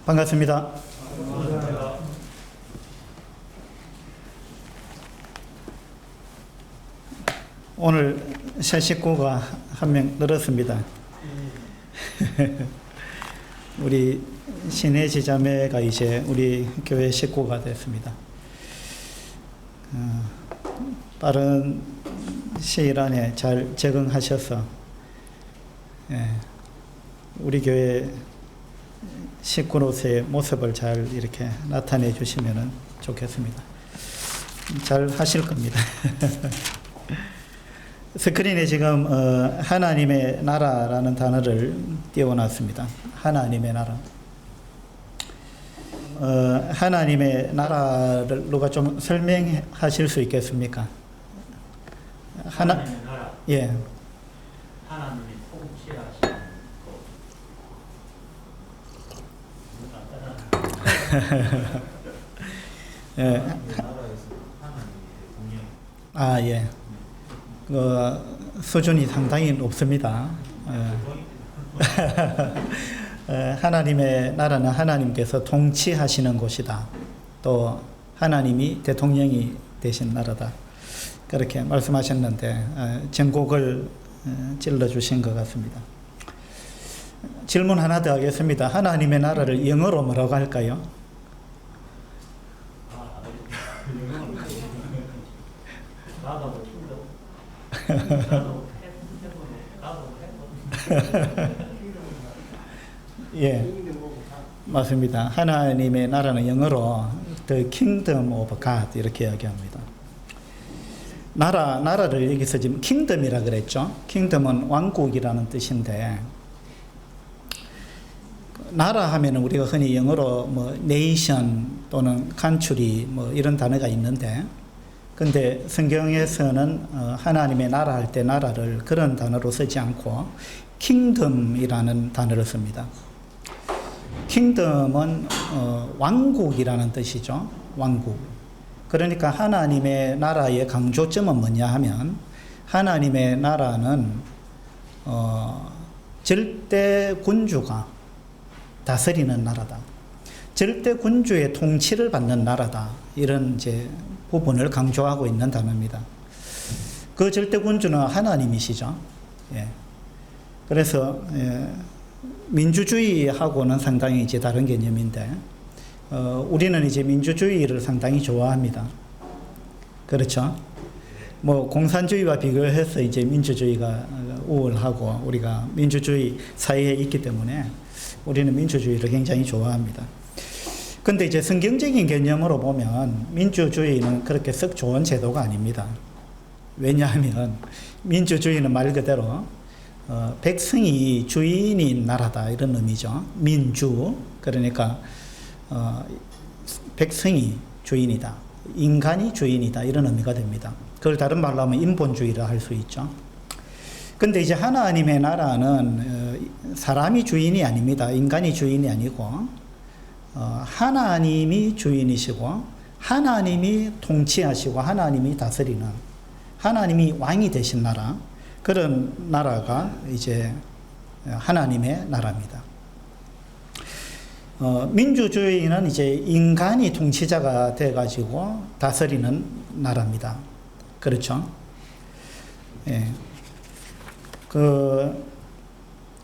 반갑습니다. 오늘 새 식구가 한 명 늘었습니다. 우리 신혜지 자매가 이제 우리 교회 식구가 됐습니다. 빠른 시일 안에 잘 적응하셔서 우리 교회 식구로서의 모습을 잘 이렇게 나타내 주시면 좋겠습니다. 잘 하실 겁니다. 스크린에 지금 하나님의 나라라는 단어를 띄워놨습니다. 하나님의 나라. 하나님의 나라를 누가 좀 설명하실 수 있겠습니까? 하나님의 나라. 예. 하나님이 통치하시는 것. 예. 나라에서 하나님의 동행. 예. 수준이 상당히 높습니다. 하나님의 나라는 하나님께서 통치하시는 곳이다. 또 하나님이 대통령이 되신 나라다. 그렇게 말씀하셨는데 전곡을 찔러주신 것 같습니다. 질문 하나 더 하겠습니다. 하나님의 나라를 영어로 뭐라고 할까요? 예, 맞습니다. 하나님의 나라는 영어로 The Kingdom of God 이렇게 이야기합니다. 나라를 여기서 지금 킹덤이라 그랬죠. 킹덤은 왕국이라는 뜻인데, 나라 하면은 우리가 흔히 영어로 네이션 또는 컨트리 이런 단어가 있는데, 근데 성경에서는 하나님의 나라 할 때 나라를 그런 단어로 쓰지 않고 킹덤이라는 단어를 씁니다. 킹덤은 왕국이라는 뜻이죠. 왕국. 그러니까 하나님의 나라의 강조점은 뭐냐 하면, 하나님의 나라는 절대 군주가 다스리는 나라다. 절대 군주의 통치를 받는 나라다. 이런 이제 부분을 강조하고 있는 단어입니다. 그 절대 군주는 하나님이시죠. 예. 그래서 민주주의하고는 상당히 이제 다른 개념인데, 우리는 이제 민주주의를 상당히 좋아합니다. 그렇죠? 공산주의와 비교해서 이제 민주주의가 우월하고 우리가 민주주의 사회에 있기 때문에 우리는 민주주의를 굉장히 좋아합니다. 근데 이제 성경적인 개념으로 보면 민주주의는 그렇게 썩 좋은 제도가 아닙니다. 왜냐하면 민주주의는 말 그대로 백성이 주인인 나라다 이런 의미죠. 민주, 그러니까 백성이 주인이다, 인간이 주인이다 이런 의미가 됩니다. 그걸 다른 말로 하면 인본주의라 할 수 있죠. 근데 이제 하나님의 나라는 사람이 주인이 아닙니다. 인간이 주인이 아니고 하나님이 주인이시고 하나님이 통치하시고 하나님이 다스리는, 하나님이 왕이 되신 나라, 그런 나라가 이제 하나님의 나라입니다. 민주주의는 이제 인간이 통치자가 돼가지고 다스리는 나라입니다. 그렇죠? 예.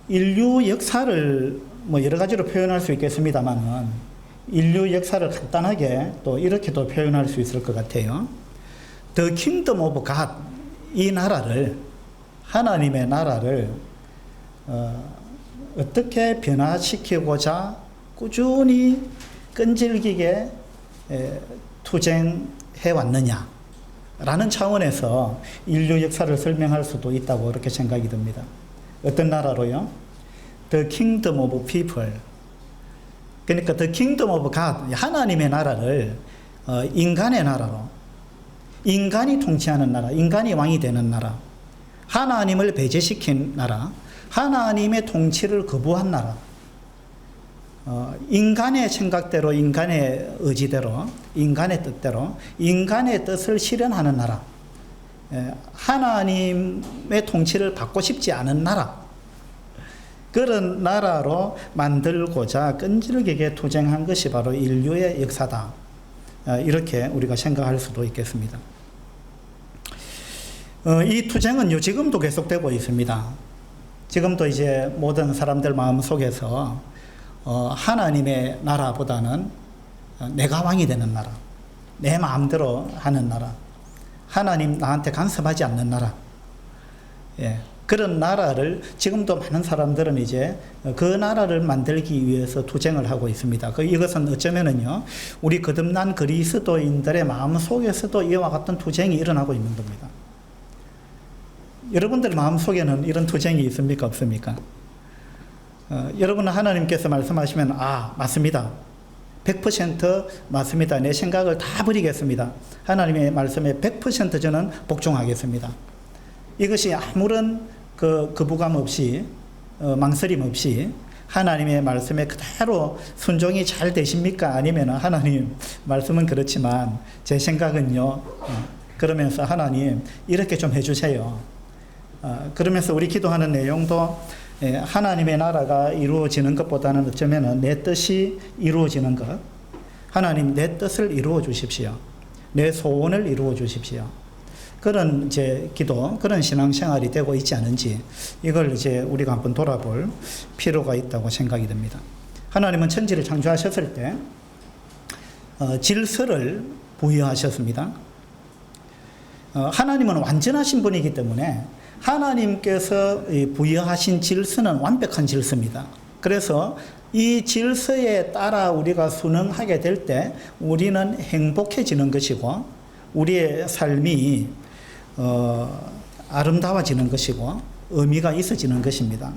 인류 역사를 여러 가지로 표현할 수 있겠습니다만은, 인류 역사를 간단하게 또 이렇게도 표현할 수 있을 것 같아요. The Kingdom of God, 이 나라를, 하나님의 나라를 어떻게 변화시키고자 꾸준히 끈질기게 투쟁해 왔느냐 라는 차원에서 인류 역사를 설명할 수도 있다고 그렇게 생각이 듭니다. 어떤 나라로요? The Kingdom of People. 그러니까 The Kingdom of God, 하나님의 나라를 인간의 나라로, 인간이 통치하는 나라, 인간이 왕이 되는 나라, 하나님을 배제시킨 나라, 하나님의 통치를 거부한 나라, 인간의 생각대로, 인간의 의지대로, 인간의 뜻대로, 인간의 뜻을 실현하는 나라, 하나님의 통치를 받고 싶지 않은 나라, 그런 나라로 만들고자 끈질기게 투쟁한 것이 바로 인류의 역사다. 이렇게 우리가 생각할 수도 있겠습니다. 이 투쟁은 지금도 계속되고 있습니다. 지금도 이제 모든 사람들 마음속에서 하나님의 나라보다는 내가 왕이 되는 나라, 내 마음대로 하는 나라, 하나님 나한테 간섭하지 않는 나라, 그런 나라를 지금도 많은 사람들은 이제 그 나라를 만들기 위해서 투쟁을 하고 있습니다. 이것은 어쩌면은요, 우리 거듭난 그리스도인들의 마음 속에서도 이와 같은 투쟁이 일어나고 있는 겁니다. 여러분들 마음 속에는 이런 투쟁이 있습니까? 없습니까? 여러분은 하나님께서 말씀하시면, 맞습니다. 100% 맞습니다. 내 생각을 다 버리겠습니다. 하나님의 말씀에 100% 저는 복종하겠습니다. 이것이 아무런 거부감 없이, 망설임 없이 하나님의 말씀에 그대로 순종이 잘 되십니까? 아니면 하나님, 말씀은 그렇지만 제 생각은요, 그러면서 하나님, 이렇게 좀 해주세요. 그러면서 우리 기도하는 내용도 하나님의 나라가 이루어지는 것보다는 어쩌면 내 뜻이 이루어지는 것, 하나님 내 뜻을 이루어 주십시오. 내 소원을 이루어 주십시오. 그런 이제 기도, 그런 신앙생활이 되고 있지 않은지 이걸 이제 우리가 한번 돌아볼 필요가 있다고 생각이 듭니다. 하나님은 천지를 창조하셨을 때 질서를 부여하셨습니다. 하나님은 완전하신 분이기 때문에 하나님께서 부여하신 질서는 완벽한 질서입니다. 그래서 이 질서에 따라 우리가 순응하게 될 때 우리는 행복해지는 것이고 우리의 삶이 아름다워지는 것이고 의미가 있어지는 것입니다.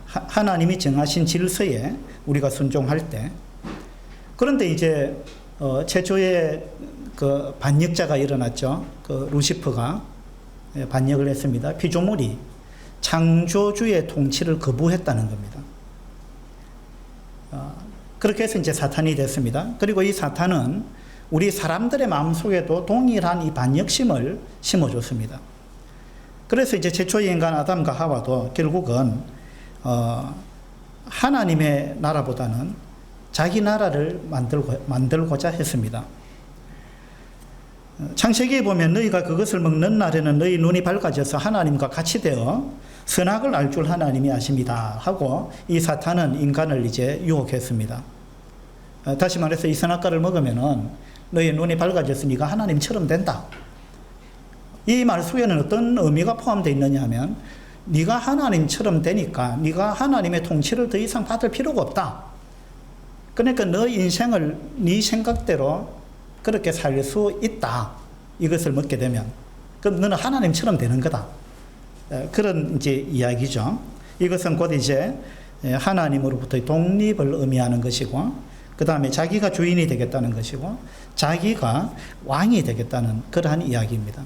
하나님이 정하신 질서에 우리가 순종할 때. 그런데 이제 최초의 그 반역자가 일어났죠. 루시퍼가 반역을 했습니다. 피조물이 창조주의 통치를 거부했다는 겁니다. 그렇게 해서 이제 사탄이 됐습니다. 그리고 이 사탄은 우리 사람들의 마음속에도 동일한 이 반역심을 심어줬습니다. 그래서 이제 최초의 인간 아담과 하와도 결국은 하나님의 나라보다는 자기 나라를 만들고자 했습니다. 창세기에 보면 너희가 그것을 먹는 날에는 너희 눈이 밝아져서 하나님과 같이 되어 선악을 알 줄 하나님이 아십니다 하고 이 사탄은 인간을 이제 유혹했습니다. 다시 말해서 이 선악과를 먹으면은 너희 눈이 밝아져서 네가 하나님처럼 된다. 이 말 속에는 어떤 의미가 포함되어 있느냐 하면 네가 하나님처럼 되니까 네가 하나님의 통치를 더 이상 받을 필요가 없다. 그러니까 너 인생을 네 생각대로 그렇게 살 수 있다. 이것을 먹게 되면. 그럼 너는 하나님처럼 되는 거다. 그런 이제 이야기죠. 이것은 곧 이제 하나님으로부터의 독립을 의미하는 것이고, 그 다음에 자기가 주인이 되겠다는 것이고, 자기가 왕이 되겠다는 그러한 이야기입니다.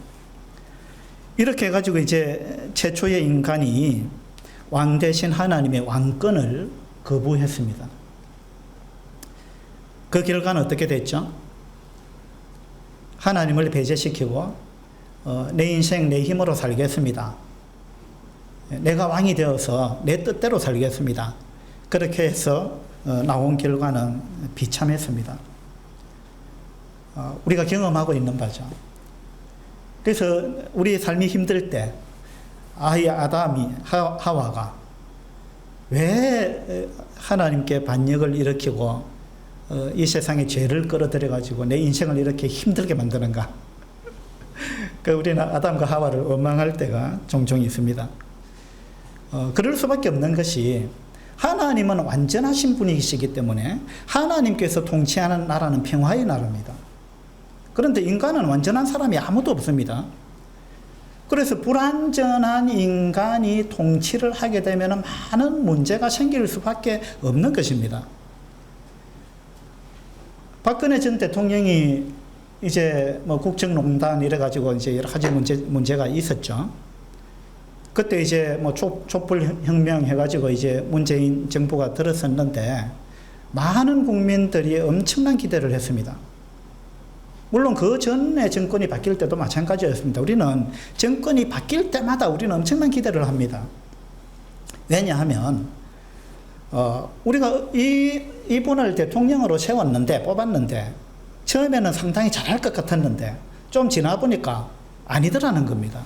이렇게 해가지고 이제 최초의 인간이 왕 대신 하나님의 왕권을 거부했습니다. 그 결과는 어떻게 됐죠? 하나님을 배제시키고 내 인생 내 힘으로 살겠습니다. 내가 왕이 되어서 내 뜻대로 살겠습니다. 그렇게 해서 나온 결과는 비참했습니다. 우리가 경험하고 있는 바죠. 그래서 우리의 삶이 힘들 때 아이 아담이 하와가 왜 하나님께 반역을 일으키고 이 세상에 죄를 끌어들여 가지고 내 인생을 이렇게 힘들게 만드는가? 우리는 아담과 하와를 원망할 때가 종종 있습니다. 그럴 수밖에 없는 것이 하나님은 완전하신 분이시기 때문에 하나님께서 통치하는 나라는 평화의 나라입니다. 그런데 인간은 완전한 사람이 아무도 없습니다. 그래서 불완전한 인간이 통치를 하게 되면 많은 문제가 생길 수밖에 없는 것입니다. 박근혜 전 대통령이 이제 뭐 국정농단 이래가지고 이제 여러 가지 문제가 있었죠. 그때 이제 뭐 촛불혁명 해가지고 이제 문재인 정부가 들어섰는데 많은 국민들이 엄청난 기대를 했습니다. 물론 그 전에 정권이 바뀔 때도 마찬가지였습니다. 우리는 정권이 바뀔 때마다 우리는 엄청난 기대를 합니다. 왜냐하면 우리가 이분을 대통령으로 세웠는데, 뽑았는데 처음에는 상당히 잘할 것 같았는데 좀 지나 보니까 아니더라는 겁니다.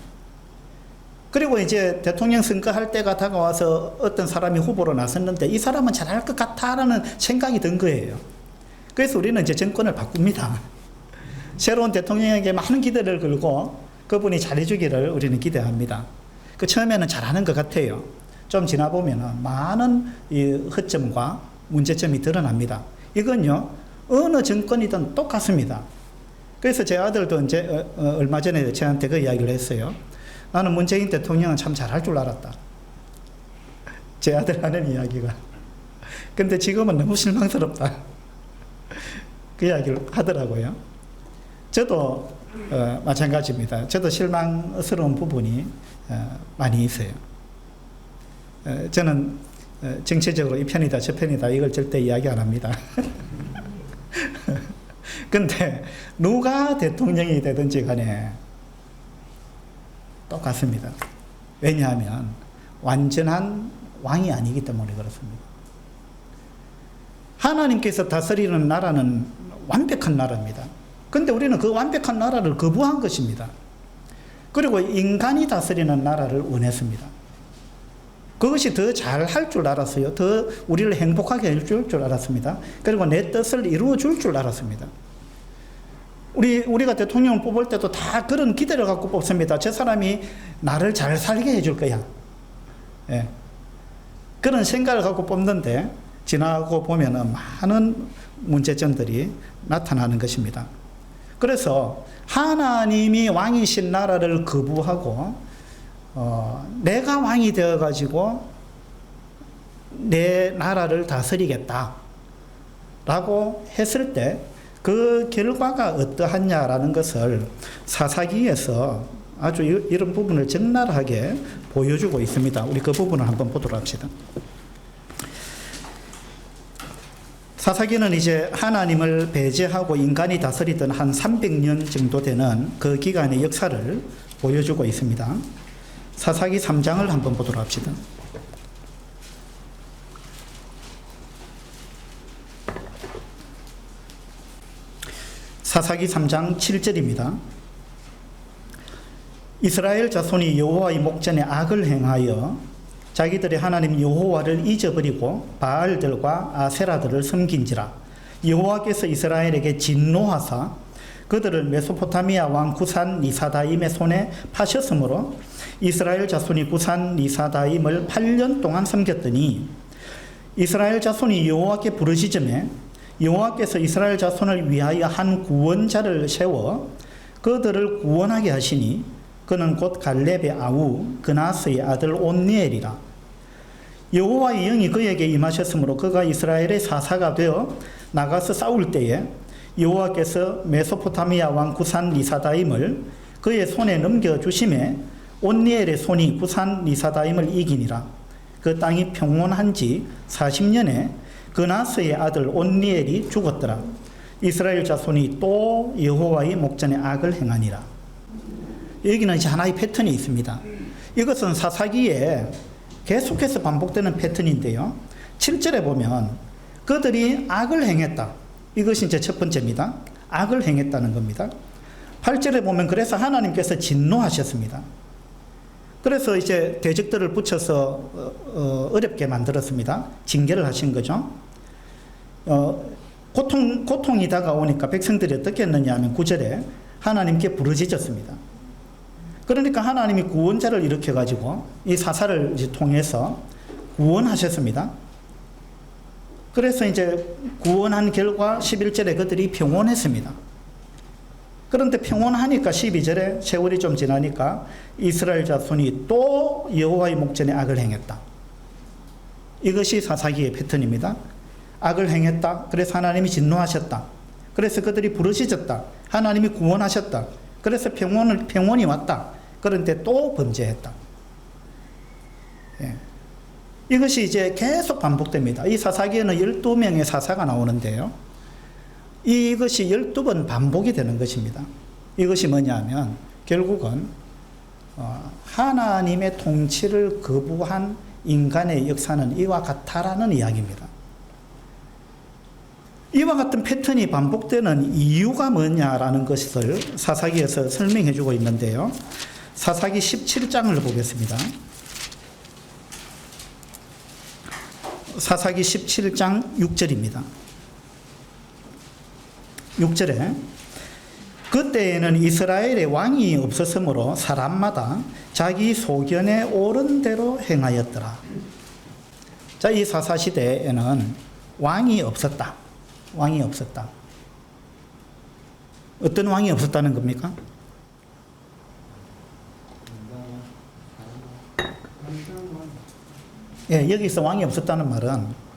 그리고 이제 대통령 선거할 때가 다가와서 어떤 사람이 후보로 나섰는데 이 사람은 잘할 것 같다라는 생각이 든 거예요. 그래서 우리는 이제 정권을 바꿉니다. 새로운 대통령에게 많은 기대를 걸고 그분이 잘해주기를 우리는 기대합니다. 그 처음에는 잘하는 것 같아요. 좀 지나 보면은 많은 이 허점과 문제점이 드러납니다. 이건요, 어느 정권이든 똑같습니다. 그래서 제 아들도 이제 얼마 전에 저한테 그 이야기를 했어요. 나는 문재인 대통령은 참 잘할 줄 알았다. 제 아들 하는 이야기가. 근데 지금은 너무 실망스럽다. 그 이야기를 하더라고요. 저도 마찬가지입니다. 저도 실망스러운 부분이 많이 있어요. 저는 정치적으로 이 편이다 저 편이다 이걸 절대 이야기 안 합니다. 근데 누가 대통령이 되든지 간에 똑같습니다. 왜냐하면 완전한 왕이 아니기 때문에 그렇습니다. 하나님께서 다스리는 나라는 완벽한 나라입니다. 근데 우리는 그 완벽한 나라를 거부한 것입니다. 그리고 인간이 다스리는 나라를 원했습니다. 그것이 더 잘할 줄 알았어요. 더 우리를 행복하게 해줄 줄 알았습니다. 그리고 내 뜻을 이루어 줄 줄 알았습니다. 우리가 대통령을 뽑을 때도 다 그런 기대를 갖고 뽑습니다. 저 사람이 나를 잘 살게 해줄 거야. 예. 그런 생각을 갖고 뽑는데 지나고 보면은 많은 문제점들이 나타나는 것입니다. 그래서 하나님이 왕이신 나라를 거부하고 내가 왕이 되어가지고 내 나라를 다스리겠다 라고 했을 때 그 결과가 어떠하냐라는 것을 사사기에서 아주 이런 부분을 적나라하게 보여주고 있습니다. 우리 그 부분을 한번 보도록 합시다. 사사기는 이제 하나님을 배제하고 인간이 다스리던 한 300년 정도 되는 그 기간의 역사를 보여주고 있습니다. 사사기 3장을 한번 보도록 합시다. 사사기 3장 7절입니다. 이스라엘 자손이 여호와의 목전에 악을 행하여 자기들의 하나님 여호와를 잊어버리고 바알들과 아세라들을 섬긴지라. 여호와께서 이스라엘에게 진노하사 그들을 메소포타미아 왕 구산 리사다임의 손에 파셨으므로 이스라엘 자손이 구산 리사다임을 8년 동안 섬겼더니 이스라엘 자손이 여호와께 부르짖음에 여호와께서 이스라엘 자손을 위하여 한 구원자를 세워 그들을 구원하게 하시니 그는 곧 갈렙의 아우 그나스의 아들 온니엘이라. 여호와의 영이 그에게 임하셨으므로 그가 이스라엘의 사사가 되어 나가서 싸울 때에 여호와께서 메소포타미아 왕 구산 리사다임을 그의 손에 넘겨주심에 온니엘의 손이 구산 리사다임을 이기니라. 그 땅이 평온한 지 40년에 그나스의 아들 온니엘이 죽었더라. 이스라엘 자손이 또 여호와의 목전에 악을 행하니라. 여기는 이제 하나의 패턴이 있습니다. 이것은 사사기에 계속해서 반복되는 패턴인데요. 7절에 보면 그들이 악을 행했다. 이것이 이제 첫 번째입니다. 악을 행했다는 겁니다. 8절에 보면 그래서 하나님께서 진노하셨습니다. 그래서 이제 대적들을 붙여서 어렵게 만들었습니다. 징계를 하신 거죠. 고통이 다가오니까 백성들이 어떻게 했느냐 하면 9절에 하나님께 부르짖었습니다. 그러니까 하나님이 구원자를 일으켜가지고 이 사사를 이제 통해서 구원하셨습니다. 그래서 이제 구원한 결과 11절에 그들이 평온했습니다. 그런데 평온하니까 12절에 세월이 좀 지나니까 이스라엘 자손이 또 여호와의 목전에 악을 행했다. 이것이 사사기의 패턴입니다. 악을 행했다. 그래서 하나님이 진노하셨다. 그래서 그들이 부르짖었다. 하나님이 구원하셨다. 그래서 평온이 왔다. 그런데 또 범죄했다. 예. 이것이 이제 계속 반복됩니다. 이 사사기에는 12명의 사사가 나오는데요. 이것이 12번 반복이 되는 것입니다. 이것이 뭐냐면 결국은 하나님의 통치를 거부한 인간의 역사는 이와 같다라는 이야기입니다. 이와 같은 패턴이 반복되는 이유가 뭐냐라는 것을 사사기에서 설명해 주고 있는데요. 사사기 17장을 보겠습니다. 사사기 17장 6절입니다. 6절에 그때에는 이스라엘의 왕이 없었으므로 사람마다 자기 소견에 옳은 대로 행하였더라. 자, 이 사사시대에는 왕이 없었다. 왕이 없었다. 어떤 왕이 없었다는 겁니까? 예, 여기서 왕이 없었다는 말은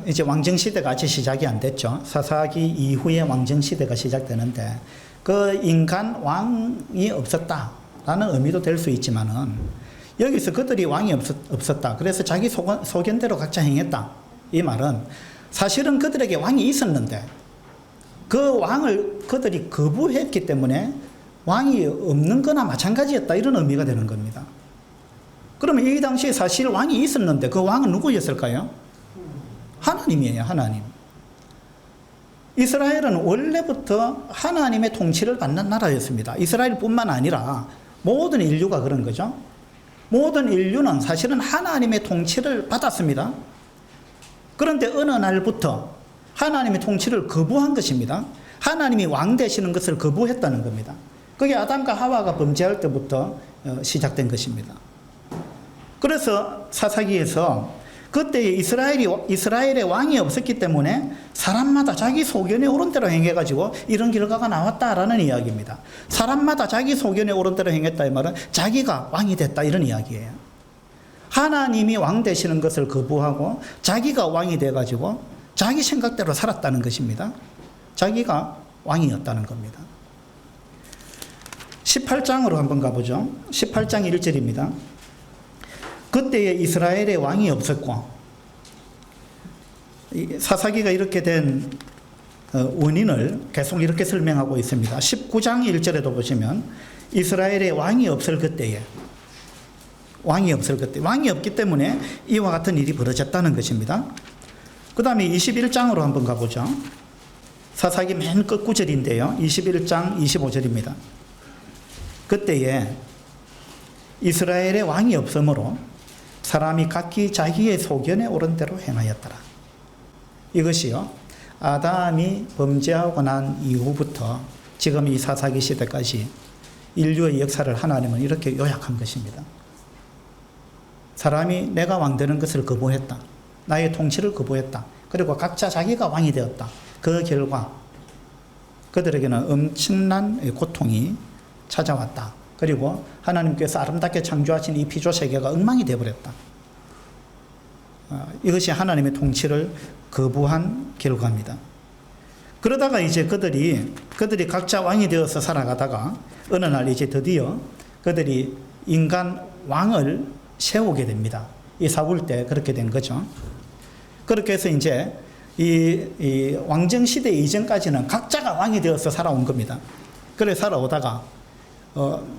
이제 왕정시대가 아직 시작이 안 됐죠. 사사기 이후에 왕정시대가 시작되는데 그 인간 왕이 없었다라는 의미도 될 수 있지만은 여기서 그들이 왕이 없었다. 그래서 자기 소견대로 각자 행했다. 이 말은 사실은 그들에게 왕이 있었는데 그 왕을 그들이 거부했기 때문에 왕이 없는 거나 마찬가지였다. 이런 의미가 되는 겁니다. 그러면 이 당시에 사실 왕이 있었는데 그 왕은 누구였을까요? 하나님이에요. 하나님. 이스라엘은 원래부터 하나님의 통치를 받는 나라였습니다. 이스라엘뿐만 아니라 모든 인류가 그런 거죠. 모든 인류는 사실은 하나님의 통치를 받았습니다. 그런데 어느 날부터 하나님의 통치를 거부한 것입니다. 하나님이 왕 되시는 것을 거부했다는 겁니다. 그게 아담과 하와가 범죄할 때부터 시작된 것입니다. 그래서 사사기에서 그때 이스라엘의 왕이 없었기 때문에 사람마다 자기 소견에 옳은 대로 행해가지고 이런 결과가 나왔다라는 이야기입니다. 사람마다 자기 소견에 옳은 대로 행했다 이 말은 자기가 왕이 됐다 이런 이야기예요. 하나님이 왕 되시는 것을 거부하고 자기가 왕이 돼가지고 자기 생각대로 살았다는 것입니다. 자기가 왕이었다는 겁니다. 18장으로 한번 가보죠. 18장 1절입니다. 그때에 이스라엘의 왕이 없었고 사사기가 이렇게 된 원인을 계속 이렇게 설명하고 있습니다. 19장 1절에도 보시면 이스라엘의 왕이 없을 그때에 왕이 없기 때문에 이와 같은 일이 벌어졌다는 것입니다. 그 다음에 21장으로 한번 가보죠. 사사기 맨 끝 구절인데요. 21장 25절입니다. 그때에 이스라엘의 왕이 없으므로 사람이 각기 자기의 소견에 옳은 대로 행하였더라. 이것이요, 아담이 범죄하고 난 이후부터 지금 이 사사기 시대까지 인류의 역사를 하나님은 이렇게 요약한 것입니다. 사람이 내가 왕 되는 것을 거부했다. 나의 통치를 거부했다. 그리고 각자 자기가 왕이 되었다. 그 결과 그들에게는 엄청난 고통이 찾아왔다. 그리고 하나님께서 아름답게 창조하신 이 피조 세계가 엉망이 되어버렸다. 이것이 하나님의 통치를 거부한 결과입니다. 그러다가 이제 그들이 각자 왕이 되어서 살아가다가 어느 날 이제 드디어 그들이 인간 왕을 세우게 됩니다. 이 사울 때 그렇게 된 거죠. 그렇게 해서 이제 이 왕정 시대 이전까지는 각자가 왕이 되어서 살아온 겁니다. 그래 살아오다가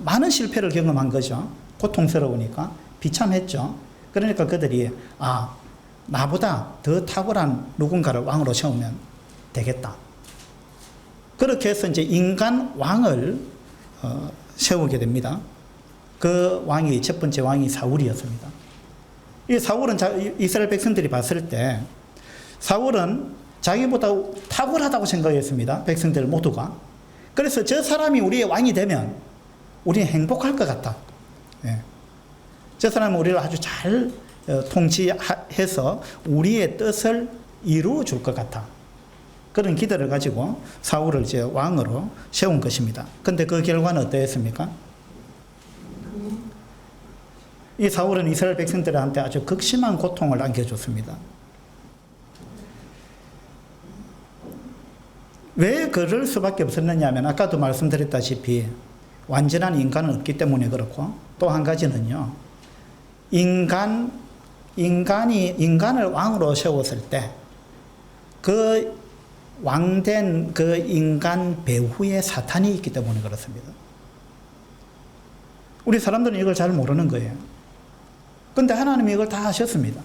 많은 실패를 경험한 거죠. 고통스러우니까 비참했죠. 그러니까 그들이 나보다 더 탁월한 누군가를 왕으로 세우면 되겠다. 그렇게 해서 이제 인간 왕을 세우게 됩니다. 그 왕이 첫 번째 왕이 사울이었습니다. 이 사울은 이스라엘 백성들이 봤을 때 사울은 자기보다 탁월하다고 생각했습니다. 백성들 모두가. 그래서 저 사람이 우리의 왕이 되면 우리는 행복할 것 같다. 예. 저 사람은 우리를 아주 잘 통치해서 우리의 뜻을 이루어 줄 것 같아. 그런 기대를 가지고 사울을 이제 왕으로 세운 것입니다. 근데 그 결과는 어떠했습니까? 이 사울은 이스라엘 백성들한테 아주 극심한 고통을 안겨줬습니다. 왜 그럴 수밖에 없었느냐 하면 아까도 말씀드렸다시피 완전한 인간은 없기 때문에 그렇고 또 한 가지는요, 인간을 왕으로 세웠을 때 그 왕된 그 인간 배후에 사탄이 있기 때문에 그렇습니다. 우리 사람들은 이걸 잘 모르는 거예요. 근데 하나님이 이걸 다 하셨습니다.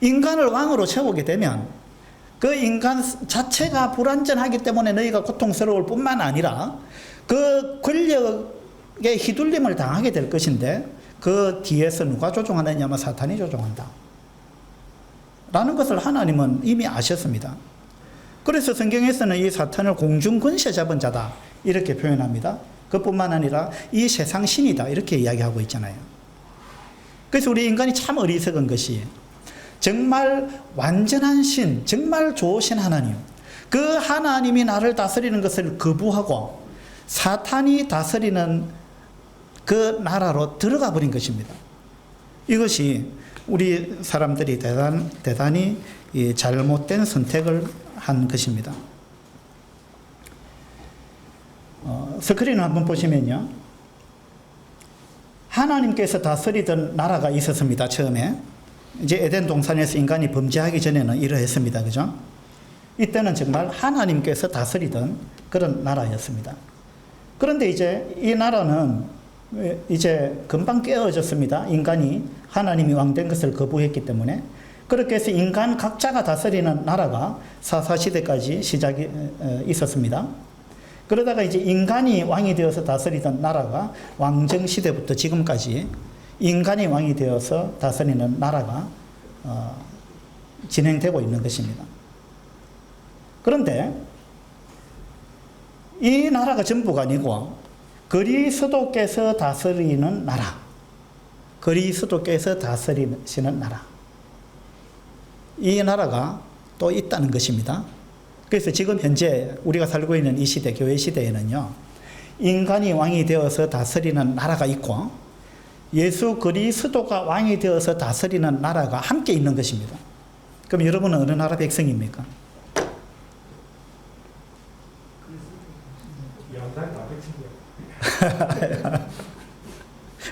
인간을 왕으로 세우게 되면 그 인간 자체가 불완전하기 때문에 너희가 고통스러울 뿐만 아니라 그 권력에 휘둘림을 당하게 될 것인데 그 뒤에서 누가 조종하느냐면 사탄이 조종한다 라는 것을 하나님은 이미 아셨습니다. 그래서 성경에서는 이 사탄을 공중 권세 잡은 자다 이렇게 표현합니다. 그뿐만 아니라 이 세상 신이다 이렇게 이야기하고 있잖아요. 그래서 우리 인간이 참 어리석은 것이 정말 완전한 신, 정말 좋으신 하나님, 그 하나님이 나를 다스리는 것을 거부하고 사탄이 다스리는 그 나라로 들어가 버린 것입니다. 이것이 우리 사람들이 대단히 잘못된 선택을 한 것입니다. 스크린을 한번 보시면요. 하나님께서 다스리던 나라가 있었습니다. 처음에. 이제 에덴 동산에서 인간이 범죄하기 전에는 이러했습니다. 그죠? 이때는 정말 하나님께서 다스리던 그런 나라였습니다. 그런데 이제 이 나라는 이제 금방 깨어졌습니다. 인간이 하나님이 왕된 것을 거부했기 때문에. 그렇게 해서 인간 각자가 다스리는 나라가 사사시대까지 시작이 있었습니다. 그러다가 이제 인간이 왕이 되어서 다스리던 나라가 왕정시대부터 지금까지 인간이 왕이 되어서 다스리는 나라가 진행되고 있는 것입니다. 그런데 이 나라가 전부가 아니고 그리스도께서 다스리는 나라, 그리스도께서 다스리시는 나라, 이 나라가 또 있다는 것입니다. 그래서 지금 현재 우리가 살고 있는 이 시대, 교회 시대에는요, 인간이 왕이 되어서 다스리는 나라가 있고 예수 그리스도가 왕이 되어서 다스리는 나라가 함께 있는 것입니다. 그럼 여러분은 어느 나라 백성입니까?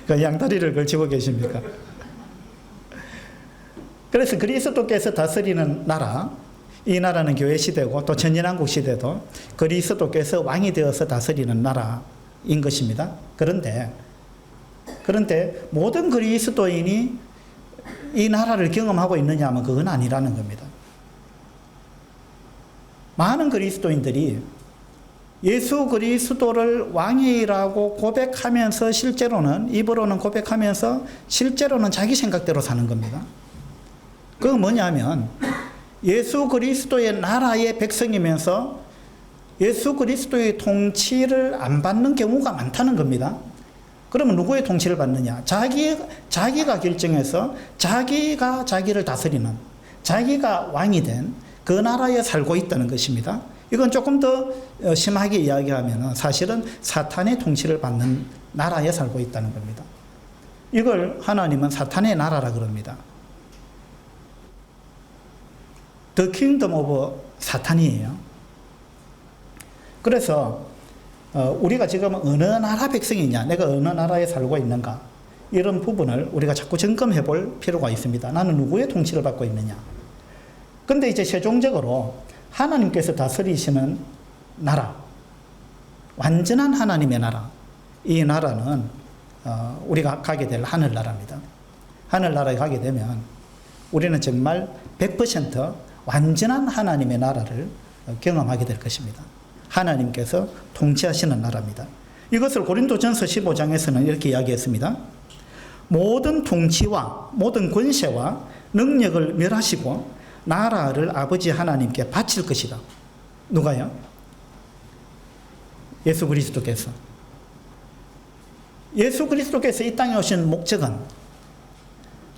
그 양다리를 걸치고 계십니까? 그래서 그리스도께서 다스리는 나라, 이 나라는 교회 시대고 또 천년왕국 시대도 그리스도께서 왕이 되어서 다스리는 나라인 것입니다. 그런데 모든 그리스도인이 이 나라를 경험하고 있느냐 하면 그건 아니라는 겁니다. 많은 그리스도인들이 예수 그리스도를 왕이라고 고백하면서 실제로는, 입으로는 고백하면서 실제로는 자기 생각대로 사는 겁니다. 그건 뭐냐면 예수 그리스도의 나라의 백성이면서 예수 그리스도의 통치를 안 받는 경우가 많다는 겁니다. 그러면 누구의 통치를 받느냐? 자기가 결정해서 자기가 자기를 다스리는, 자기가 왕이 된 그 나라에 살고 있다는 것입니다. 이건 조금 더 심하게 이야기하면 사실은 사탄의 통치를 받는 나라에 살고 있다는 겁니다. 이걸 하나님은 사탄의 나라라 그럽니다. The kingdom of 사탄이에요. 그래서 우리가 지금 어느 나라 백성이냐, 내가 어느 나라에 살고 있는가, 이런 부분을 우리가 자꾸 점검해 볼 필요가 있습니다. 나는 누구의 통치를 받고 있느냐. 근데 이제 최종적으로 하나님께서 다스리시는 나라, 완전한 하나님의 나라, 이 나라는 우리가 가게 될 하늘나라입니다. 하늘나라에 가게 되면 우리는 정말 100% 완전한 하나님의 나라를 경험하게 될 것입니다. 하나님께서 통치하시는 나라입니다. 이것을 고린도전서 15장에서는 이렇게 이야기했습니다. 모든 통치와 모든 권세와 능력을 멸하시고 나라를 아버지 하나님께 바칠 것이다. 누가요? 예수 그리스도께서. 예수 그리스도께서 이 땅에 오신 목적은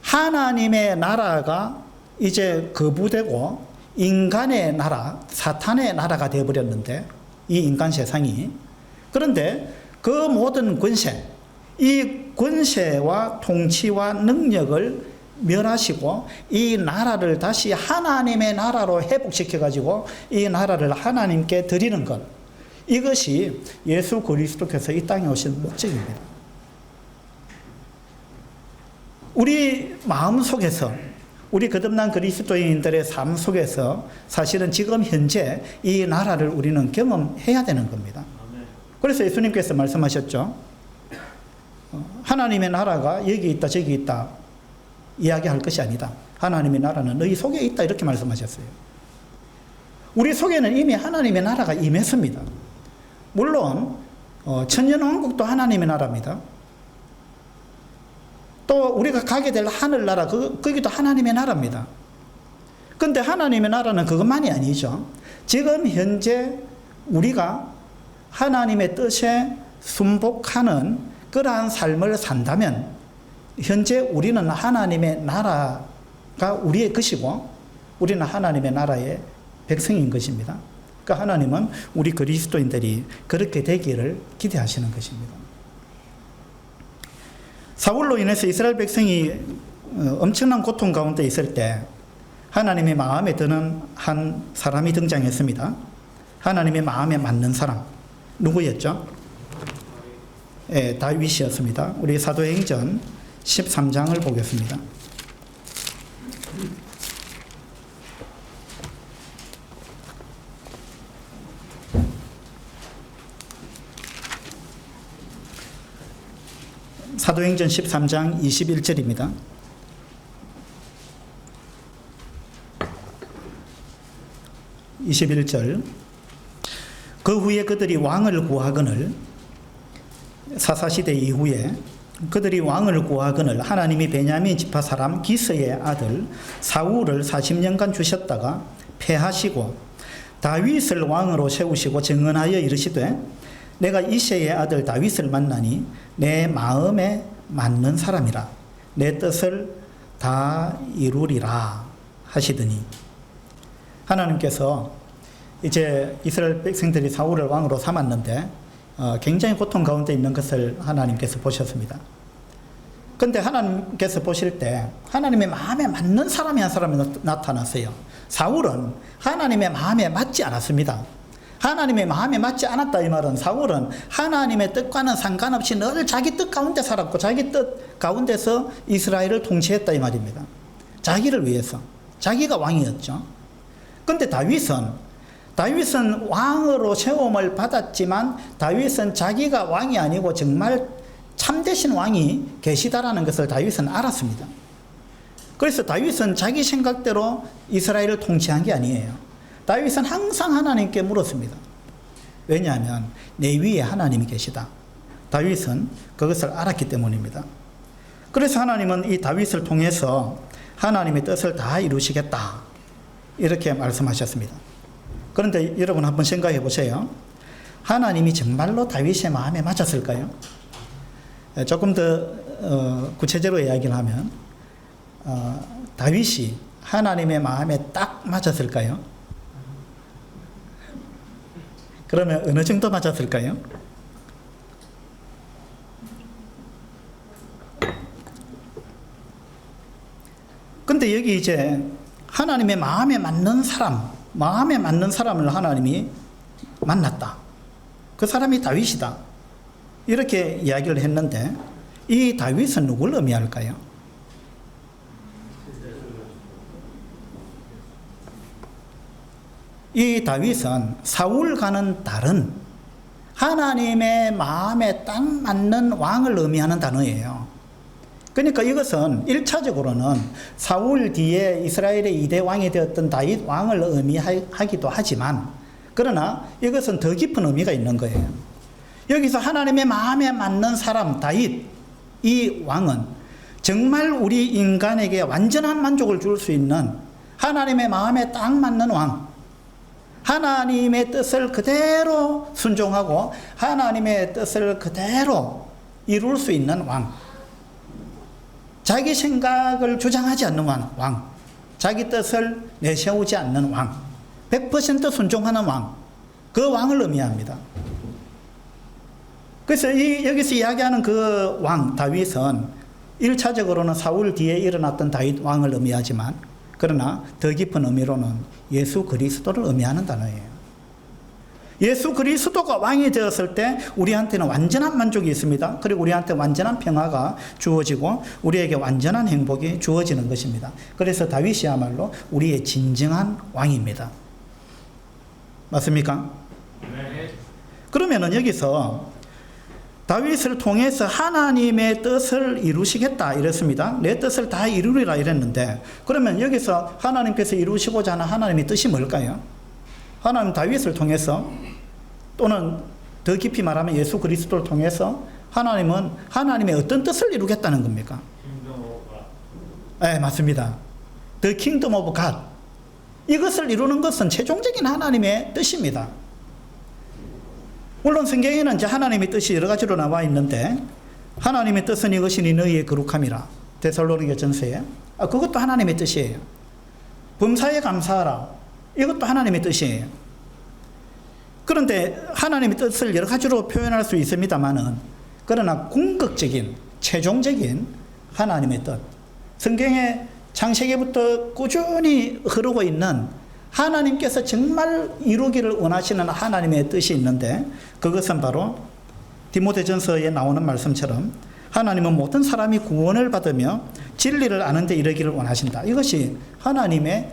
하나님의 나라가 이제 거부되고 인간의 나라, 사탄의 나라가 되어버렸는데, 이 인간 세상이. 그런데 그 모든 권세, 이 권세와 통치와 능력을 멸하시고 이 나라를 다시 하나님의 나라로 회복시켜가지고 이 나라를 하나님께 드리는 것, 이것이 예수 그리스도께서 이 땅에 오신 목적입니다. 우리 마음 속에서, 우리 거듭난 그리스도인들의 삶 속에서 사실은 지금 현재 이 나라를 우리는 경험해야 되는 겁니다. 그래서 예수님께서 말씀하셨죠. 하나님의 나라가 여기 있다 저기 있다 이야기할 것이 아니다. 하나님의 나라는 너희 속에 있다. 이렇게 말씀하셨어요. 우리 속에는 이미 하나님의 나라가 임했습니다. 물론 천년왕국도 하나님의 나라입니다. 또 우리가 가게 될 하늘나라 거기도 하나님의 나라입니다. 그런데 하나님의 나라는 그것만이 아니죠. 지금 현재 우리가 하나님의 뜻에 순복하는 그러한 삶을 산다면 현재 우리는 하나님의 나라가 우리의 것이고 우리는 하나님의 나라의 백성인 것입니다. 그러니까 하나님은 우리 그리스도인들이 그렇게 되기를 기대하시는 것입니다. 사울로 인해서 이스라엘 백성이 엄청난 고통 가운데 있을 때 하나님의 마음에 드는 한 사람이 등장했습니다. 하나님의 마음에 맞는 사람 누구였죠? 다윗이었습니다. 우리 사도행전 13장을 보겠습니다. 사도행전 13장 21절입니다. 그 후에 그들이 왕을 구하거늘 사사시대 이후에 그들이 왕을 구하거늘 하나님이 베냐민 지파 사람 기스의 아들 사울을 40년간 주셨다가 패하시고 다윗을 왕으로 세우시고 정언하여 이르시되 내가 이새의 아들 다윗을 만나니 내 마음에 맞는 사람이라 내 뜻을 다 이루리라 하시더니 하나님께서 이제 이스라엘 백성들이 사울을 왕으로 삼았는데 굉장히 고통 가운데 있는 것을 하나님께서 보셨습니다. 그런데 하나님께서 보실 때 하나님의 마음에 맞는 사람이 한 사람이 나타났어요. 사울은 하나님의 마음에 맞지 않았습니다. 하나님의 마음에 맞지 않았다 이 말은 사울은 하나님의 뜻과는 상관없이 늘 자기 뜻 가운데 살았고 자기 뜻 가운데서 이스라엘을 통치했다 이 말입니다. 자기를 위해서 자기가 왕이었죠. 그런데 다윗은 왕으로 세움을 받았지만 다윗은 자기가 왕이 아니고 정말 참되신 왕이 계시다라는 것을 다윗은 알았습니다. 그래서 다윗은 자기 생각대로 이스라엘을 통치한 게 아니에요. 다윗은 항상 하나님께 물었습니다. 왜냐하면 내 위에 하나님이 계시다. 다윗은 그것을 알았기 때문입니다. 그래서 하나님은 이 다윗을 통해서 하나님의 뜻을 다 이루시겠다. 이렇게 말씀하셨습니다. 그런데 여러분 한번 생각해 보세요. 하나님이 정말로 다윗의 마음에 맞았을까요? 조금 더 구체적으로 이야기를 하면 다윗이 하나님의 마음에 딱 맞았을까요? 그러면 어느 정도 맞았을까요? 근데 여기 이제 하나님의 마음에 맞는 사람을 하나님이 만났다. 그 사람이 다윗이다. 이렇게 이야기를 했는데 이 다윗은 누굴 의미할까요? 이 다윗은 사울과는 다른 하나님의 마음에 딱 맞는 왕을 의미하는 단어예요. 그러니까 이것은 1차적으로는 사울 뒤에 이스라엘의 2대 왕이 되었던 다윗 왕을 의미하기도 하지만 그러나 이것은 더 깊은 의미가 있는 거예요. 여기서 하나님의 마음에 맞는 사람 다윗 이 왕은 정말 우리 인간에게 완전한 만족을 줄 수 있는 하나님의 마음에 딱 맞는 왕, 하나님의 뜻을 그대로 순종하고 하나님의 뜻을 그대로 이룰 수 있는 왕, 자기 생각을 주장하지 않는 왕, 자기 뜻을 내세우지 않는 왕, 100% 순종하는 왕, 그 왕을 의미합니다. 그래서 여기서 이야기하는 그 왕 다윗은 1차적으로는 사울 뒤에 일어났던 다윗 왕을 의미하지만 그러나 더 깊은 의미로는 예수 그리스도를 의미하는 단어예요. 예수 그리스도가 왕이 되었을 때 우리한테는 완전한 만족이 있습니다. 그리고 우리한테 완전한 평화가 주어지고 우리에게 완전한 행복이 주어지는 것입니다. 그래서 다윗이야말로 우리의 진정한 왕입니다. 맞습니까? 네. 그러면은 여기서 다윗을 통해서 하나님의 뜻을 이루시겠다 이랬습니다. 내 뜻을 다 이루리라 이랬는데, 그러면 여기서 하나님께서 이루시고자 하는 하나님의 뜻이 뭘까요? 하나님 다윗을 통해서, 또는 더 깊이 말하면 예수 그리스도를 통해서 하나님은 하나님의 어떤 뜻을 이루겠다는 겁니까? 네, 맞습니다. The kingdom of God. 이것을 이루는 것은 최종적인 하나님의 뜻입니다. 물론 성경에는 이제 하나님의 뜻이 여러 가지로 나와 있는데, 하나님의 뜻은 이것이니 너희의 거룩함이라. 데살로니가전서에. 그것도 하나님의 뜻이에요. 범사에 감사하라. 이것도 하나님의 뜻이에요. 그런데 하나님의 뜻을 여러 가지로 표현할 수 있습니다만은, 그러나 궁극적인, 최종적인 하나님의 뜻, 성경에 창세기부터 꾸준히 흐르고 있는 하나님께서 정말 이루기를 원하시는 하나님의 뜻이 있는데, 그것은 바로 디모데전서에 나오는 말씀처럼 하나님은 모든 사람이 구원을 받으며 진리를 아는 데 이르기를 원하신다. 이것이 하나님의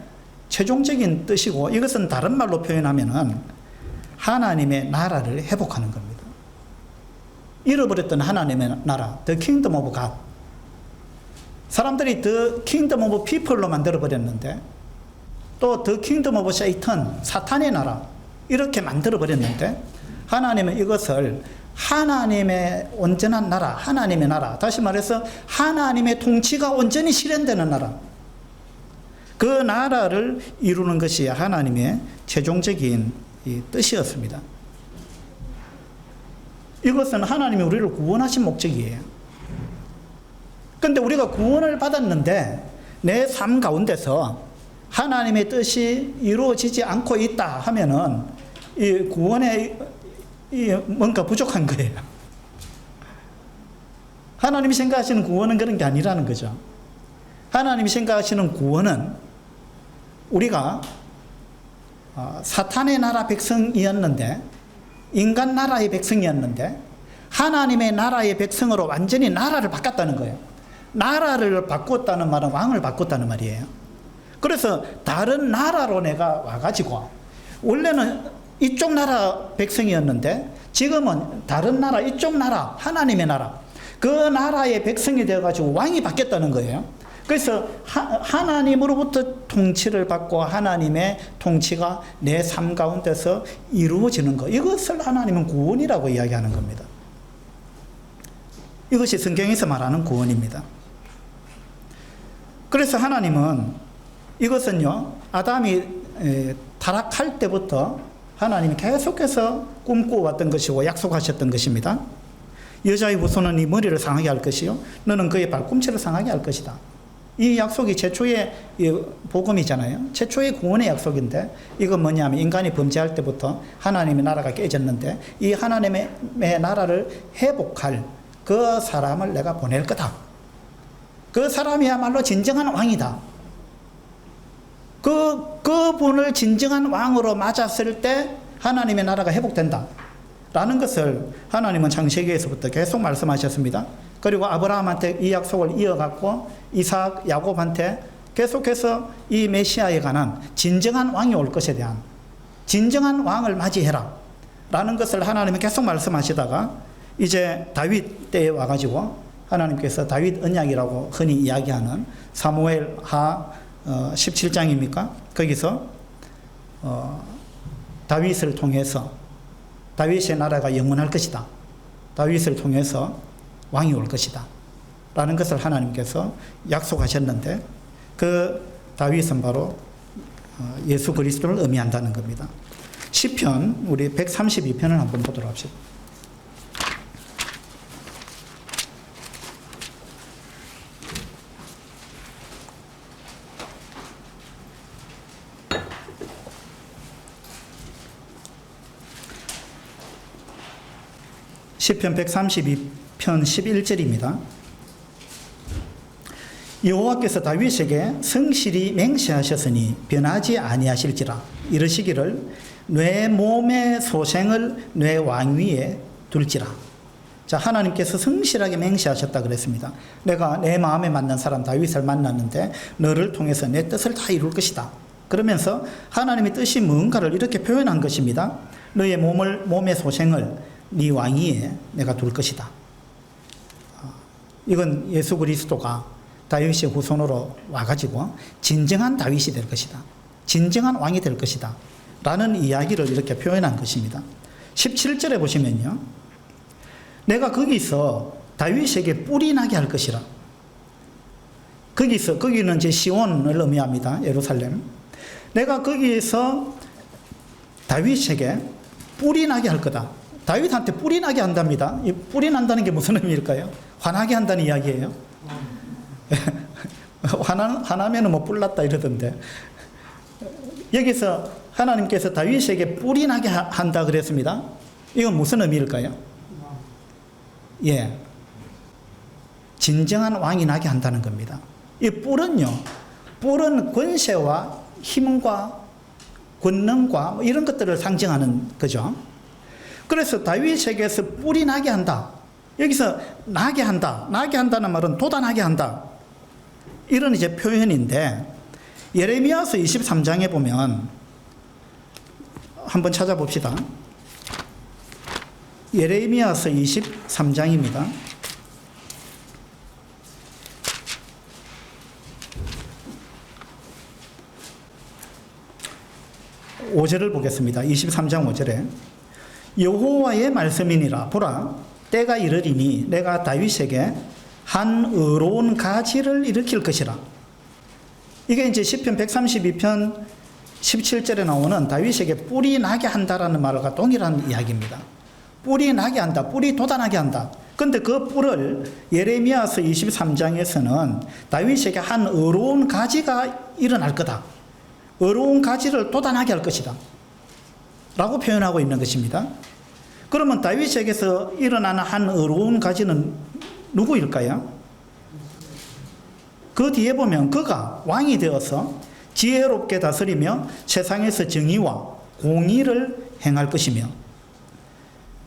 최종적인 뜻이고, 이것은 다른 말로 표현하면은 하나님의 나라를 회복하는 겁니다. 잃어버렸던 하나님의 나라, The Kingdom of God. 사람들이 The Kingdom of People로 만들어버렸는데, 또 The Kingdom of Satan, 사탄의 나라, 이렇게 만들어버렸는데, 하나님은 이것을 하나님의 온전한 나라, 하나님의 나라, 다시 말해서 하나님의 통치가 온전히 실현되는 나라, 그 나라를 이루는 것이 하나님의 최종적인 뜻이었습니다. 이것은 하나님이 우리를 구원하신 목적이에요. 그런데 우리가 구원을 받았는데 내 삶 가운데서 하나님의 뜻이 이루어지지 않고 있다 하면은 이 구원에 뭔가 부족한 거예요. 하나님이 생각하시는 구원은 그런 게 아니라는 거죠. 하나님이 생각하시는 구원은 우리가 사탄의 나라 백성이었는데, 인간 나라의 백성이었는데 하나님의 나라의 백성으로 완전히 나라를 바꿨다는 거예요. 나라를 바꿨다는 말은 왕을 바꿨다는 말이에요. 그래서 다른 나라로 내가 와가지고, 원래는 이쪽 나라 백성이었는데 지금은 다른 나라, 이쪽 나라, 하나님의 나라, 그 나라의 백성이 되어가지고 왕이 바뀌었다는 거예요. 그래서 하나님으로부터 통치를 받고 하나님의 통치가 내 삶 가운데서 이루어지는 것, 이것을 하나님은 구원이라고 이야기하는 겁니다. 이것이 성경에서 말하는 구원입니다. 그래서 하나님은 이것은요, 아담이 타락할 때부터 하나님이 계속해서 꿈꿔왔던 것이고 약속하셨던 것입니다. 여자의 후손은 네 머리를 상하게 할 것이요 너는 그의 발꿈치를 상하게 할 것이다. 이 약속이 최초의 복음이잖아요. 최초의 구원의 약속인데, 이건 뭐냐면 인간이 범죄할 때부터 하나님의 나라가 깨졌는데 이 하나님의 나라를 회복할 그 사람을 내가 보낼 거다. 그 사람이야말로 진정한 왕이다. 그분을 진정한 왕으로 맞았을 때 하나님의 나라가 회복된다 라는 것을 하나님은 창세기에서부터 계속 말씀하셨습니다. 그리고 아브라함한테 이 약속을 이어갔고 이삭, 야곱한테 계속해서 이 메시아에 관한 진정한 왕이 올 것에 대한 진정한 왕을 맞이해라 라는 것을 하나님이 계속 말씀하시다가, 이제 다윗 때에 와가지고 하나님께서 다윗 언약이라고 흔히 이야기하는 사무엘 하 17장입니까? 거기서 다윗을 통해서 다윗의 나라가 영원할 것이다. 다윗을 통해서 왕이 올 것이다. 라는 것을 하나님께서 약속하셨는데, 그 다윗은 바로 예수 그리스도를 의미한다는 겁니다. 시편 우리 132편을 한번 보도록 합시다. 시편 132편 11절입니다. 여호와께서 다윗에게 성실히 맹세하셨으니 변하지 아니하실지라. 이르시기를 내 몸의 소생을 내 왕위에 둘지라. 자, 하나님께서 성실하게 맹세하셨다 그랬습니다. 내가 내 마음에 맞는 사람 다윗을 만났는데 너를 통해서 내 뜻을 다 이룰 것이다. 그러면서 하나님의 뜻이 뭔가를 이렇게 표현한 것입니다. 너의 몸의 소생을 네 왕위에 내가 둘 것이다. 이건 예수 그리스도가 다윗의 후손으로 와가지고 진정한 다윗이 될 것이다. 진정한 왕이 될 것이다. 라는 이야기를 이렇게 표현한 것입니다. 17절에 보시면요. 내가 거기서 다윗에게 뿔이 나게 할 것이라. 거기는 이제 시온을 의미합니다. 예루살렘. 내가 거기에서 다윗에게 뿔이 나게 할 거다. 다윗한테 뿔이 나게 한답니다. 이 뿔이 난다는 게 무슨 의미일까요? 화나게 한다는 이야기예요. 화나면 뭐 뿔 났다 이러던데. 여기서 하나님께서 다윗에게 뿔이 나게 한다 그랬습니다. 이건 무슨 의미일까요? 예. 진정한 왕이 나게 한다는 겁니다. 이 뿔은 권세와 힘과 권능과 뭐 이런 것들을 상징하는 거죠. 그래서 다윗에게서 뿔이 나게 한다. 여기서 나게 한다. 나게 한다는 말은 돋아나게 한다. 이런 이제 표현인데 예레미야서 23장에 보면 한번 찾아봅시다. 예레미야서 23장입니다. 5절을 보겠습니다. 23장 5절에 여호와의 말씀이니라. 보라, 때가 이르리니 내가 다윗에게 한 의로운 가지를 일으킬 것이라. 이게 이제 시편 132편 17절에 나오는 다윗에게 뿔이 나게 한다라는 말과 동일한 이야기입니다. 뿔이 나게 한다. 뿔이 돋아나게 한다. 근데 그 뿔을 예레미야서 23장에서는 다윗에게 한 의로운 가지가 일어날 거다. 의로운 가지를 돋아나게 할 것이다. 라고 표현하고 있는 것입니다. 그러면 다윗에게서 일어나는 한 의로운 가지는 누구일까요? 그 뒤에 보면 그가 왕이 되어서 지혜롭게 다스리며 세상에서 정의와 공의를 행할 것이며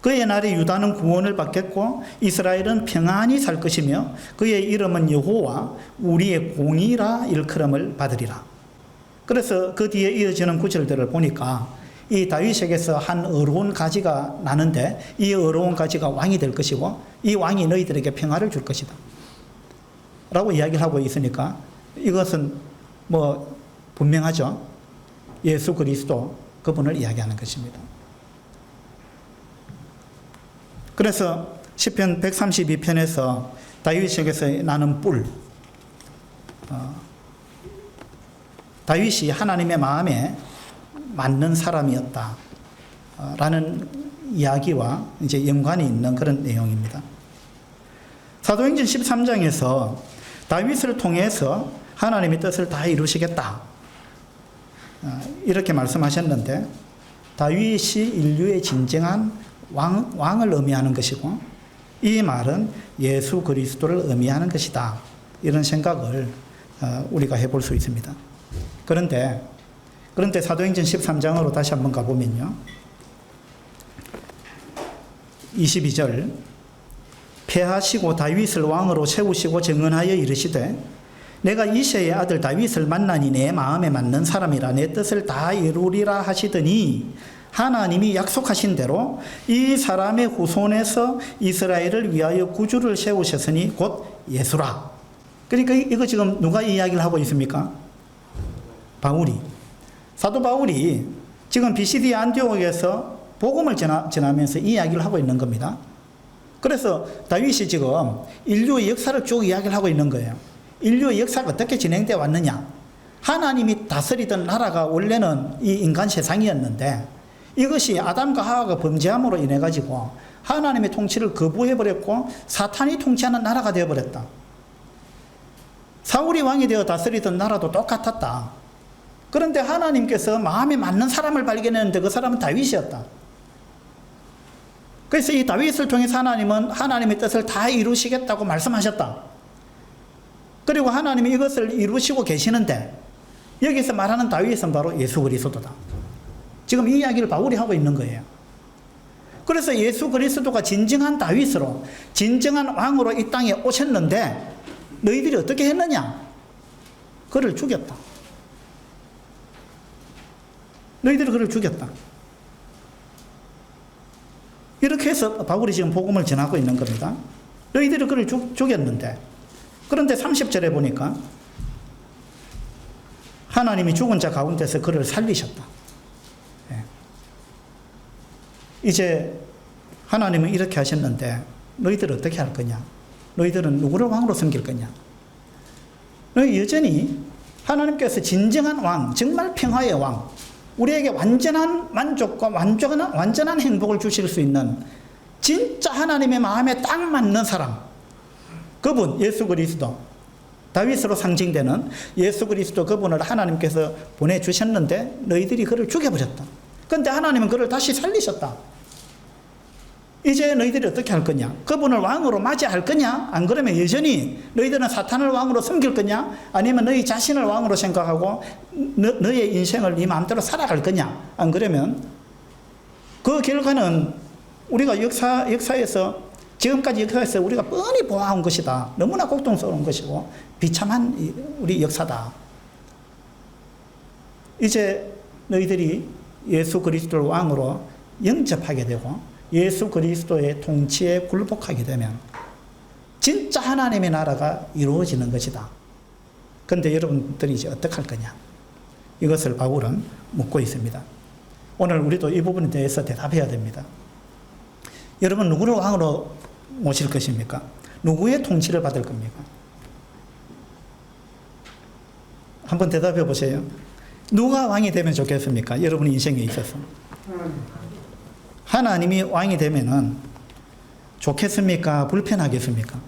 그의 날에 유다는 구원을 받겠고 이스라엘은 평안히 살 것이며 그의 이름은 여호와 우리의 공의라 일컬음을 받으리라. 그래서 그 뒤에 이어지는 구절들을 보니까 이 다윗에게서 한 의로운 가지가 나는데 이 의로운 가지가 왕이 될 것이고 이 왕이 너희들에게 평화를 줄 것이다. 라고 이야기를 하고 있으니까 이것은 뭐 분명하죠. 예수 그리스도 그분을 이야기하는 것입니다. 그래서 시편 132편에서 다윗에게서 나는 뿔, 다윗이 하나님의 마음에 맞는 사람이었다 라는 이야기와 이제 연관이 있는 그런 내용입니다. 사도행전 13장에서 다윗을 통해서 하나님의 뜻을 다 이루시겠다 이렇게 말씀하셨는데 다윗이 인류의 진정한 왕을 의미하는 것이고 이 말은 예수 그리스도를 의미하는 것이다. 이런 생각을 우리가 해볼 수 있습니다. 그런데 사도행전 13장으로 다시 한번 가보면요. 22절 폐하시고 다윗을 왕으로 세우시고 정언하여 이르시되 내가 이새의 아들 다윗을 만나니 내 마음에 맞는 사람이라 내 뜻을 다 이루리라 하시더니 하나님이 약속하신 대로 이 사람의 후손에서 이스라엘을 위하여 구주를 세우셨으니 곧 예수라. 그러니까 이거 지금 누가 이야기를 하고 있습니까? 바울이. 사도 바울이 지금 비시디 안디옥에서 복음을 전하면서 이야기를 하고 있는 겁니다. 그래서 다윗이 지금 인류의 역사를 쭉 이야기를 하고 있는 거예요. 인류의 역사가 어떻게 진행되어 왔느냐. 하나님이 다스리던 나라가 원래는 이 인간 세상이었는데 이것이 아담과 하와가 범죄함으로 인해 가지고 하나님의 통치를 거부해버렸고 사탄이 통치하는 나라가 되어버렸다. 사울이 왕이 되어 다스리던 나라도 똑같았다. 그런데 하나님께서 마음에 맞는 사람을 발견했는데 그 사람은 다윗이었다. 그래서 이 다윗을 통해서 하나님은 하나님의 뜻을 다 이루시겠다고 말씀하셨다. 그리고 하나님이 이것을 이루시고 계시는데 여기서 말하는 다윗은 바로 예수 그리스도다. 지금 이 이야기를 바울이 하고 있는 거예요. 그래서 예수 그리스도가 진정한 다윗으로 진정한 왕으로 이 땅에 오셨는데 너희들이 어떻게 했느냐? 그를 죽였다. 너희들이 그를 죽였다. 이렇게 해서 바울이 지금 복음을 전하고 있는 겁니다. 너희들이 그를 죽였는데, 그런데 30절에 보니까 하나님이 죽은 자 가운데서 그를 살리셨다. 예. 이제 하나님은 이렇게 하셨는데 너희들은 어떻게 할 거냐? 너희들은 누구를 왕으로 섬길 거냐? 너희 여전히 하나님께서 진정한 왕, 정말 평화의 왕, 우리에게 완전한 만족과 완전한 행복을 주실 수 있는 진짜 하나님의 마음에 딱 맞는 사람, 그분 예수 그리스도, 다윗으로 상징되는 예수 그리스도, 그분을 하나님께서 보내주셨는데 너희들이 그를 죽여버렸다. 그런데 하나님은 그를 다시 살리셨다. 이제 너희들이 어떻게 할 거냐? 그분을 왕으로 맞이할 거냐? 안 그러면 여전히 너희들은 사탄을 왕으로 섬길 거냐? 아니면 너희 자신을 왕으로 생각하고 너의 인생을 네 마음대로 살아갈 거냐? 안 그러면 그 결과는 우리가 역사에서, 지금까지 역사에서 우리가 뻔히 보아온 것이다. 너무나 고통스러운 것이고 비참한 우리 역사다. 이제 너희들이 예수 그리스도를 왕으로 영접하게 되고 예수 그리스도의 통치에 굴복하게 되면 진짜 하나님의 나라가 이루어지는 것이다. 그런데 여러분들이 이제 어떻게 할 거냐? 이것을 바울은 묻고 있습니다. 오늘 우리도 이 부분에 대해서 대답해야 됩니다. 여러분, 누구를 왕으로 모실 것입니까? 누구의 통치를 받을 겁니까? 한번 대답해 보세요. 누가 왕이 되면 좋겠습니까? 여러분 인생에 있어서. 하나님이 왕이 되면은 좋겠습니까? 불편하겠습니까?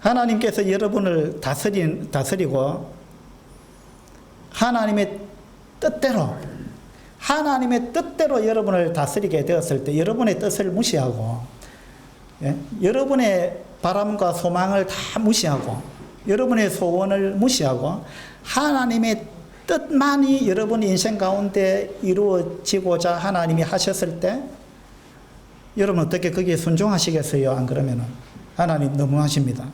하나님께서 여러분을 다스리고 하나님의 뜻대로 여러분을 다스리게 되었을 때 여러분의 뜻을 무시하고, 예? 여러분의 바람과 소망을 다 무시하고 여러분의 소원을 무시하고 하나님의 뜻만이 여러분 인생 가운데 이루어지고자 하나님이 하셨을 때 여러분 어떻게 거기에 순종하시겠어요? 안 그러면은 하나님 너무하십니다.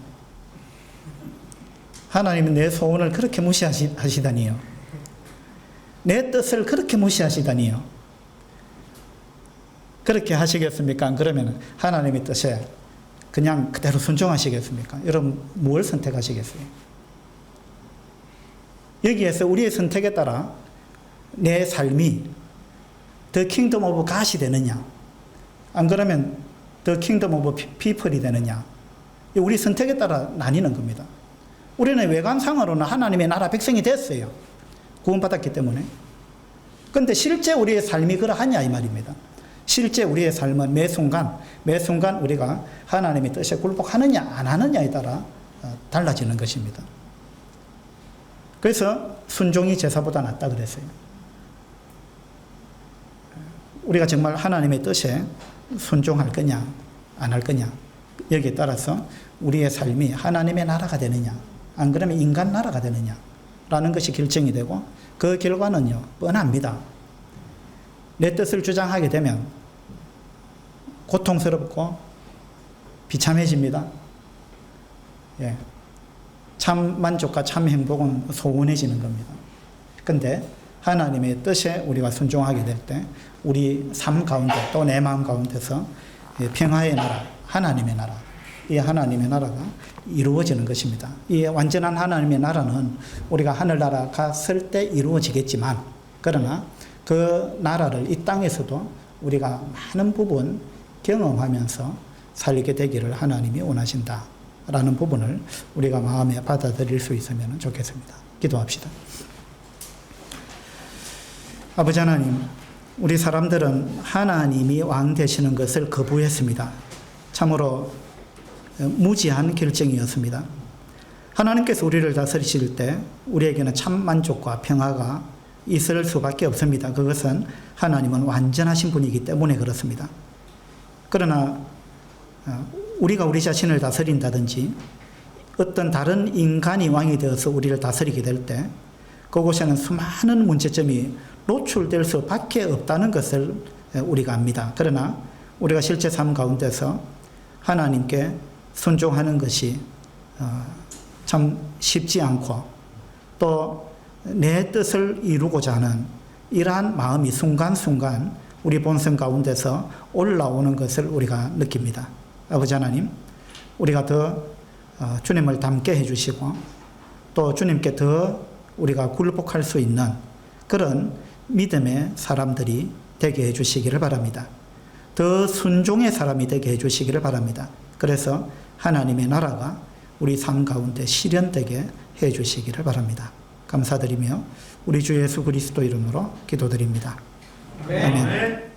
하나님은 내 소원을 그렇게 무시하시다니요. 내 뜻을 그렇게 무시하시다니요. 그렇게 하시겠습니까? 안 그러면 하나님의 뜻에 그냥 그대로 순종하시겠습니까? 여러분 뭘 선택하시겠어요? 여기에서 우리의 선택에 따라 내 삶이 The Kingdom of God이 되느냐, 안 그러면 The Kingdom of People이 되느냐, 우리 선택에 따라 나뉘는 겁니다. 우리는 외관상으로는 하나님의 나라 백성이 됐어요. 구원받았기 때문에. 그런데 실제 우리의 삶이 그러하냐 이 말입니다. 실제 우리의 삶은 매 순간 우리가 하나님의 뜻에 굴복하느냐 안 하느냐에 따라 달라지는 것입니다. 그래서 순종이 제사보다 낫다 그랬어요. 우리가 정말 하나님의 뜻에 순종할 거냐 안 할 거냐, 여기에 따라서 우리의 삶이 하나님의 나라가 되느냐 안 그러면 인간 나라가 되느냐 라는 것이 결정이 되고, 그 결과는요 뻔합니다. 내 뜻을 주장하게 되면 고통스럽고 비참해집니다. 예. 참 만족과 참 행복은 소원해지는 겁니다. 그런데 하나님의 뜻에 우리가 순종하게 될 때 우리 삶 가운데 또 내 마음 가운데서 평화의 나라, 하나님의 나라, 이 하나님의 나라가 이루어지는 것입니다. 이 완전한 하나님의 나라는 우리가 하늘나라 갔을 때 이루어지겠지만, 그러나 그 나라를 이 땅에서도 우리가 많은 부분 경험하면서 살게 되기를 하나님이 원하신다 라는 부분을 우리가 마음에 받아들일 수 있으면 좋겠습니다. 기도합시다. 아버지 하나님, 우리 사람들은 하나님이 왕 되시는 것을 거부했습니다. 참으로 무지한 결정이었습니다. 하나님께서 우리를 다스리실 때 우리에게는 참 만족과 평화가 있을 수밖에 없습니다. 그것은 하나님은 완전하신 분이기 때문에 그렇습니다. 그러나 우리가 우리 자신을 다스린다든지 어떤 다른 인간이 왕이 되어서 우리를 다스리게 될 때 그곳에는 수많은 문제점이 노출될 수밖에 없다는 것을 우리가 압니다. 그러나 우리가 실제 삶 가운데서 하나님께 순종하는 것이 참 쉽지 않고 또 내 뜻을 이루고자 하는 이러한 마음이 순간순간 우리 본성 가운데서 올라오는 것을 우리가 느낍니다. 아버지 하나님, 우리가 더 주님을 닮게 해주시고 또 주님께 더 우리가 굴복할 수 있는 그런 믿음의 사람들이 되게 해주시기를 바랍니다. 더 순종의 사람이 되게 해주시기를 바랍니다. 그래서 하나님의 나라가 우리 삶 가운데 실현되게 해주시기를 바랍니다. 감사드리며 우리 주 예수 그리스도 이름으로 기도드립니다. 아멘.